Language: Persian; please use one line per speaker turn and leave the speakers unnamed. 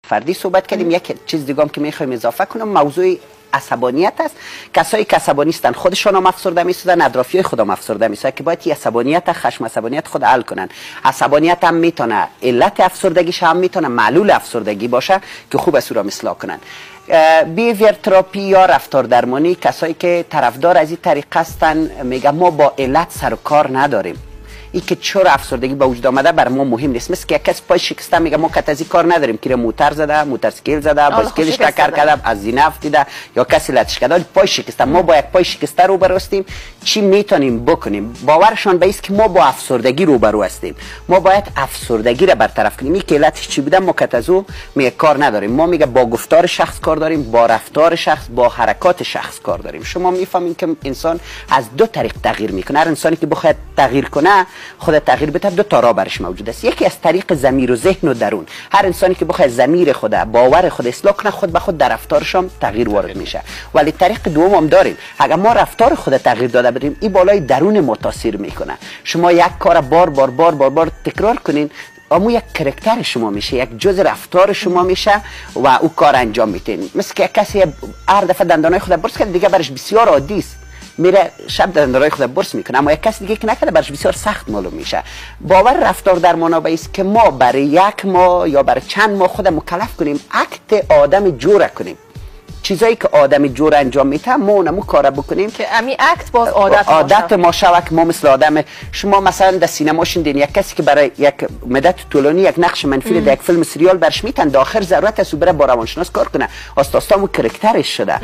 فردی صحبت کردیم. یک چیز دیگه هم که میخوایم اضافه کنم موضوع عصبانیت است. کسایی که عصبانی هستند خودشان هم افسرده میشدن، اطرافیای خودم افسرده میشدن که باید این عصبانیت، خشم عصبانیت خود حل کنن. عصبانیت هم میتونه علت افسردگیش، هم میتونه معلول افسردگی باشه که خوب است او را اصلاح کنن. بیهیویر تراپی یا رفتار درمانی، کسایی که طرفدار از این طریقه هستن میگه ما با علت سر و کار نداریم، ای که چرا افسردگی به وجود آمده بر ما مهم نیست. مثل که یک کس پای شکسته میگه ما کتازی کار نداریم، که موتر زده، موتورسیکل زده، بایسکلش تکر کرده، از زینه افتیده یا کسی لطش کرده، پای شکسته. ما با یک پای شکسته روبرو هستیم، چی میتونیم بکنیم؟ باورشان به است که ما با افسردگی روبرو هستیم، ما باید افسردگی را برطرف کنیم. این که علتش چی بوده ما کتازو میگه کار نداریم، ما میگه با گفتار شخص کار داریم، با رفتار شخص، با حرکات شخص کار داریم. شما میفهمین که انسان از دو طریق تغییر میکنه. هر انسانی که بخواد تغییر کنه، خود تغییر بده، دو تا راه برش موجود است. یکی از طریق ضمیر و ذهن و درون. هر انسانی که بخواد ضمیر خود، باور خود اصلاح کنه، خود به خود در رفتارش هم تغییر وارد میشه. ولی طریق دوم هم داریم. اگر ما رفتار خود تغییر داده بدیم، این بالای درون ما تاثیر میکنه. شما یک کار بار بار بار بار بار تکرار کنین، اما یک کرکتر شما میشه، یک جزء رفتار شما میشه و او کار انجام میتین. مثل که کسی هر دفعه دندانای خود برس کنه، دیگه برش بسیار عادی است، میره شب دندانای خود برس میکنه. اما یک کسی دیگه که نکرده برش بسیار سخت معلوم میشه. باور رفتار در منابع است که ما برای یک ماه یا برای چند ماه خود مکلف کنیم اکت آدم جور کنیم. چیزایی که آدم جور انجام میده ما اونمو کار بکنیم که
امی اکت باز
عادت ما شوه که ما مثل آدم. شما مثلا در سینما شدین یک کسی که برای یک مدت طولانی یک نقش منفی در یک فیلم سریال برش میتن، در آخر ضرورت است بره با روانشناس کار کنه، آستا مو کرکترش شده.